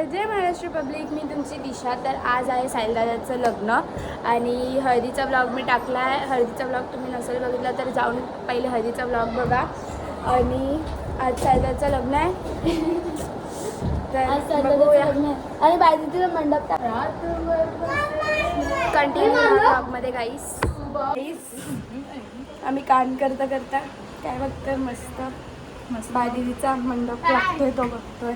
जय Maharashtra public, मी तुमची दिशा. तर आज आहे साहिलदादाचं लग्न आणि हळदीचा ब्लॉग मी टाकला आहे. हळदीचा ब्लॉग तुम्ही नसेल बघितला तर जाऊन पहिले हळदीचा ब्लॉग बघा. आणि आज साहिलदादाचं लग्न आहे. तर बघूया. आणि बाजूला मंडप कंटिन्यू ब्लॉगमध्ये गाईस. आम्ही काम करता करता काय बघतोय, मस्त बादलीचा मंडप लागतोय तो बघतोय.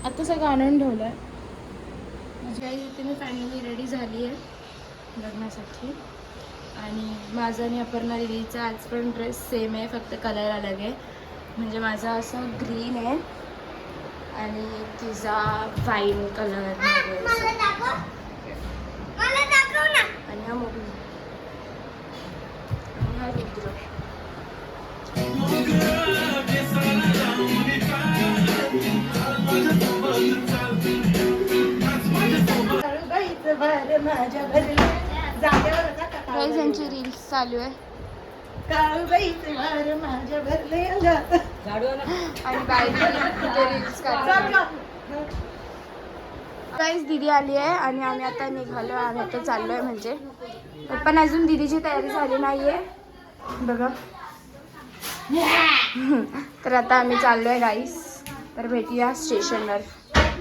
आता सगळं आणून ठेवलं आहे. माझी आई इथे मी फॅमिली रेडी झाली आहे लग्नासाठी. आणि माझा आणि अपर्णा दिदीचा आज पण ड्रेस सेम आहे, फक्त कलर अलग आहे. म्हणजे माझा असं ग्रीन आहे आणि तिचा वाईन कलर आणि हा मोगली आणि हा रुद्र. यांची रील्स चालू आहे आणि बाईचे रील्स काहीच दिदी आली आहे आणि आम्ही आता निघालो. आम्ही आता चाललोय म्हणजे, पण अजून दिदीची तयारी झाली नाहीये बघा. तर आता आम्ही चाललोय गाईस. तर भेटूया स्टेशनवर.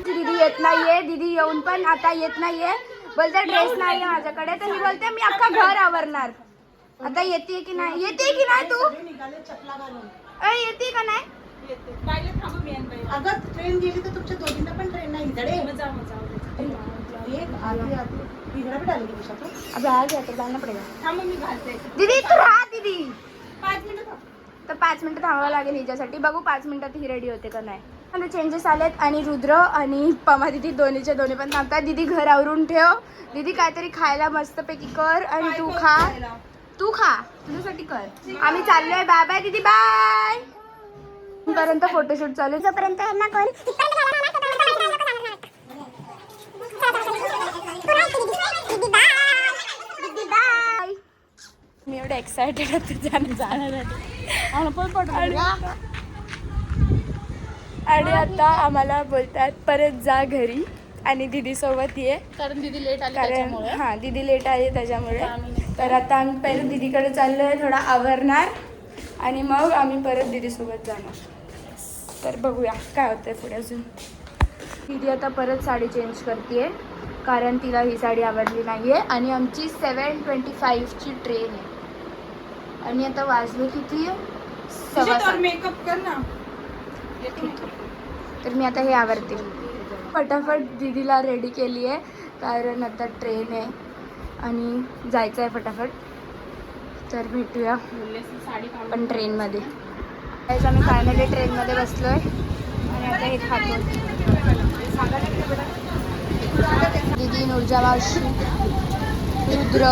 दीदी येत नाहीये, दीदी येऊन पण आता येत नाहीये. बोलते ड्रेस नाहीये माझ्याकडे. तर मी बोलते मी अख्खा घर आवरणार. आता येते की नाही, येते की नाही तू? येते का नाही? अगं ट्रेन गेली तर तुमच्या दोघींना पण ट्रेन नाही इकडे. अभी आ गया तो जाना पडेगा. दीदी तू राहा दीदी. 5 मिनिटं. तर 5 मिनिटं थांबावं लागेल हिच्यासाठी. बघू 5 मिनिटात ही रेडी होते का नाही. मला चेंजेस आलेत आणि रुद्र आणि पमा दीदी दोन्हीच्या दोन्ही पण थांबतात. दीदी घर आवरून ठेव. दीदी काहीतरी खायला मस्तपैकी कर आणि तू खा. तू खा, तुझ्यासाठी कर. आम्ही चाललोय. बाय बाय दीदी, बाय. पर्यंत फोटोशूट चालू आहे. जोपर्यंत मी एवढं एक्सायटेड होते जाण्यासाठी. आणि आता आम्हाला बोलतात परत जा घरी आणि दीदी सोबत ये, कारण दीदी लेट आली कारण त्याच्यामुळे. हां दीदी लेट आली त्याच्यामुळे. तर आता आम्ही पहिले दीदीकडे चाललो आहे, थोडा आवरणार आणि मग आम्ही परत दीदीसोबत जाणार. तर बघूया काय होतंय पुढे अजून. दीदी आता परत साडी चेंज करते कारण तिला ही साडी आवडली नाही आहे. आणि आमची 7:25ची ट्रेन आहे आणि आता वाजले किती, 7:15. मेकअप कर ना. तर मी आता हे आवडते. फटाफट दीदीला रेडी केली आहे कारण आता ट्रेन आहे आणि जायचं आहे फटाफट. तर भेटूया पण ट्रेनमध्ये. त्याच आम्ही फायनली ट्रेनमध्ये बसलो आहे आणि आता हे खातो. दीदी, नुरजावाशी, रुद्र,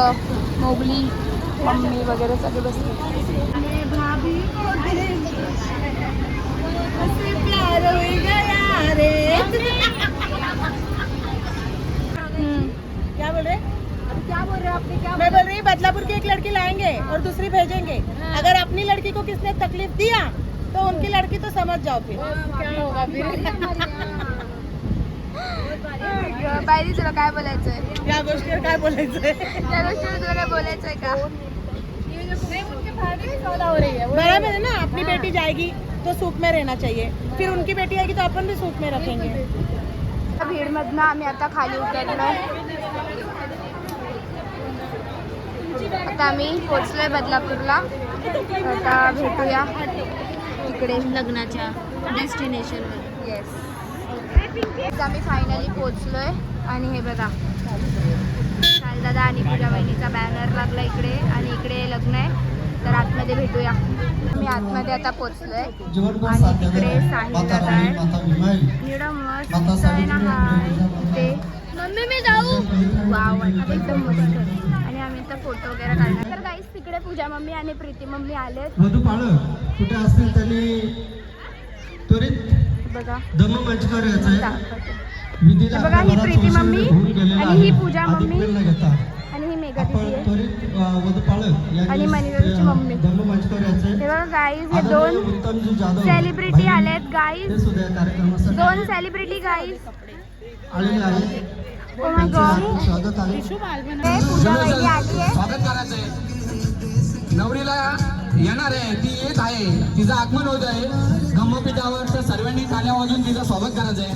मोगली, मम्मी वगैरे सगळे बसले. क्या बोल रहे? क्या बोल रहे हो आपने? क्या मैं बोल रही बदलापुर की एक लड़की लाएंगे और दूसरी भेजेंगे. अगर अपनी लड़की को किसने तकलीफ दिया तो उनकी लड़की तो समझ जाओ फिर क्या होगा फिर. बाई तुला काय बोलायचंय? या गोष्टीवर काय बोलायचंय? त्या गोष्टीवर तुला काय बोलायचंय का? बराबर है ना. अपनी बेटी जाएगी तो सुख में रहना चाहिए, फिर उनकी बेटी आएगी तो अपन भी सुख में रखेंगे. भीडमधनं आम्ही आता खाली उतरलोय. आता आम्ही पोचलोय बदलापूरला. आता भेटूया तिकडे लग्नाच्या डेस्टिनेशनवर. येस, आम्ही फायनली पोचलोय आणि हे बघा साहिलदादा आणि पूजा वहिनीचा बॅनर लागला इकडे आणि इकडे लग्न आहे. तर आतमध्ये भेटूया. मी आतमध्ये आता पोचलोय आणि तिकडे साहिलदादा आहे. एवढं मस्त आहे ना हा ते. मम्मी मी जाऊ. वाव, एकदम मस्त. आणि आम्ही आता फोटो वगैरे काढणार. तर गाईस तिकडे पूजा मम्मी आणि प्रीती मम्मी आलेत. कुठे असतील त्यांनी त्वरित बघा दममंच करायचं. बघा ही प्रीती मम्मी आणि ही पूजा मम्मी आणि ही मेघा आपण दिदी आहे त्वरित वधूपाळक यांनी आणि मनीषाची मम्मी. धर्ममंचकर यांचे हे बघा गाईज, हे आदरणीय दोन उत्तमजी जाधव सेलिब्रिटी बहिणी आलेत ते गाईज, सुद्धा या कार्यक्रमासाठी दोन सेलिब्रिटी गाईज. आलेले आहेत. ओ माय गॉड, स्वागत आहे. हे पूजा वहिनी आली आहे. स्वागत करायचंय. नवरीला येणार आहे, ती येत आहे, तिचं आगमन होत आहे. गम्मपीठावर तर सर्वांनी टाळ्या वाजून तिचं स्वागत करायचंय.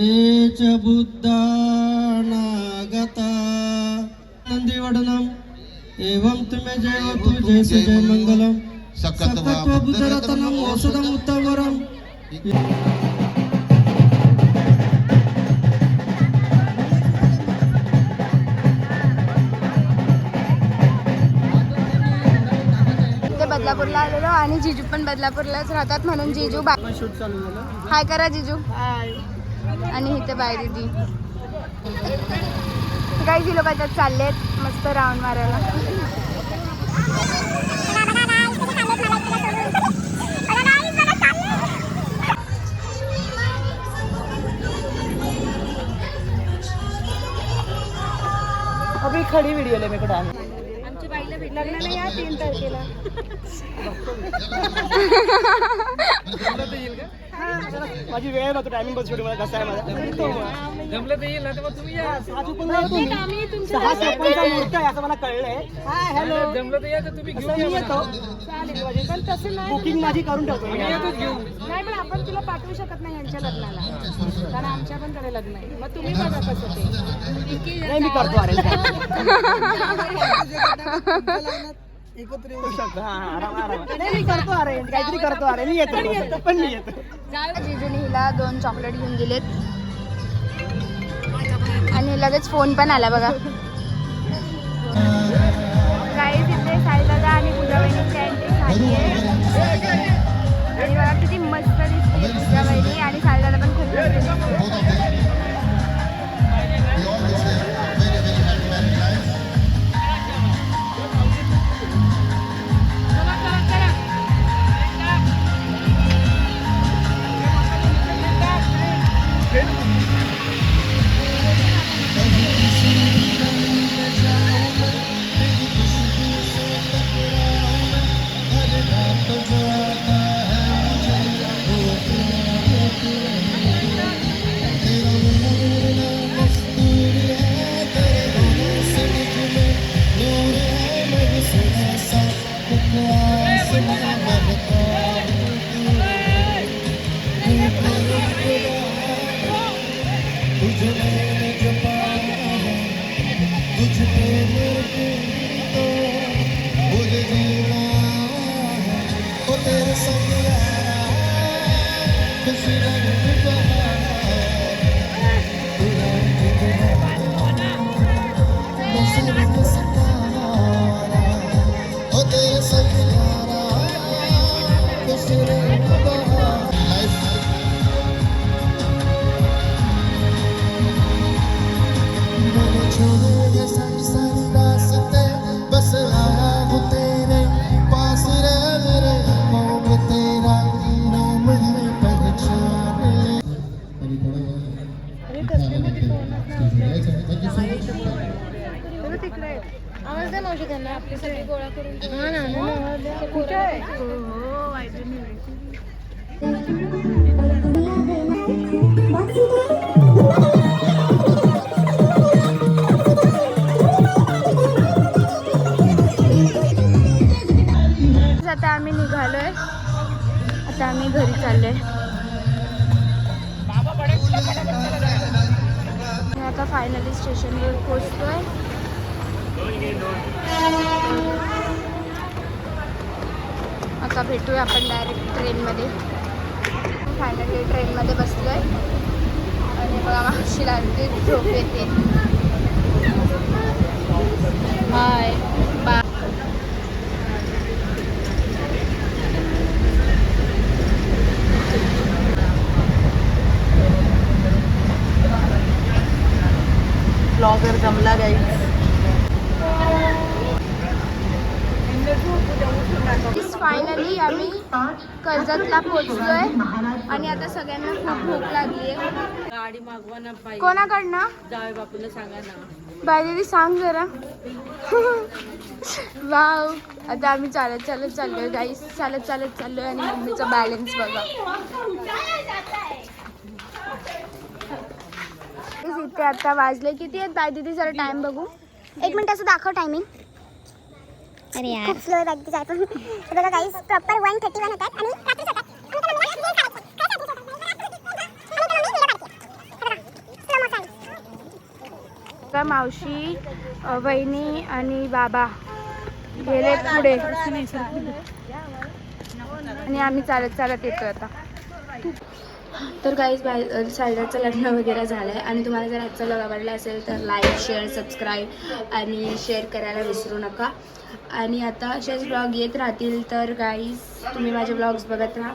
एच बुद्धानागता नंदीवडनम एवं तुमे जय तु जय से जय मंगलम सकत्व बुद्धरत्नम औषधम उत्तमवरम. ते बदलापूरला आलेलो आणि जिजू पण बदलापूरलाच राहतात म्हणून जिजू हाय करा जिजू. आणि इथे बाय दीदी काही जी लोक त्यात चाललेत मस्त राऊंड मारायला. अभी खड़ी वीडियो ले मेरे को डाल. आमच्या बाईला लग्न नाही या 3 तारखेला. माझी वेळ बघ, टायमिंग बघ छोटी, मला कसं आहे माझा जमलं तर येईल ना. तर तुम्ही या 6:56 मुहूर्त आहे असं मला कळलंय. हाय हॅलो, जमलं तर या, तर तुम्ही घेऊन येतो. चालेल म्हणजे, पण तसं नाही, बुकिंग माझी करून ठेवतो मी. नाही पण आपण तुला पाठवू शकत नाही यांच्या लग्नाला, कारण आमच्या पण कडे लग्न आहे. मग तुम्ही बघा कसं ते. नाही मी करतो अरेंज. एकत्र नाही मी करतो अरेंज, काहीतरी करतो अरेंज. मी येतो पण मी येतो. जिजूने हिला 2 चॉकलेट घेऊन दिलेत आणि लगेच फोन पण आला बघा. काही तिथे साईदादा आणि पूजा वहिनीची एंट्री झाली आहे आणि बघा किती मस्त दिसते पूजा वहिनी आणि साईदादा पण खूप मस्त दिसते. आता आम्ही निघालोय, आता आम्ही घरी चाललोय. आता फायनली स्टेशनवर पोहोचतोय. आता भेटूया आपण डायरेक्ट ट्रेनमध्ये. फायनली ट्रेनमध्ये बसलोय आणि बघा मावशीला अगदी झोप येते. Bye bye. ब्लॉगर जमला गाईज. फायनली आम्ही कर्जतला पोहोचलोय आणि आता सगळ्यांना खूप भूक लागली आहे. गाडी मागवा ना बाई, कोणाकडनं? जावे बापूला सांगा ना. बाय दीदी सांग जरा. वाव. आता आम्ही चालत चालत चाललोय गाईस, चालत चालत चाललोय आणि मम्मीचा बॅलन्स बघा. इथे आता वाजले किती आहेत बाय दीदी, जरा टाइम बघू. 1 मिनिटाचं दाखव टायमिंग. अरे यार खूप स्लो आहे बाईक जायचं. हे बघा गाईस प्रॉपर 1:31 होतात आणि रात्रीच होतात. आता मावशी, वहिनी आणि बाबा गेले पुढे आणि आम्ही चालत चालत येतो आता. तर काहीच सायदाचं लग्न वगैरे झालं आहे आणि तुम्हाला जर आजचा व्लॉग आवडला असेल तर लाईक, शेअर, सबस्क्राईब आणि शेअर करायला विसरू नका. आणि आता असेच ब्लॉग येत राहतील तर गाईज तुम्ही माझे ब्लॉग्स बघत राहा.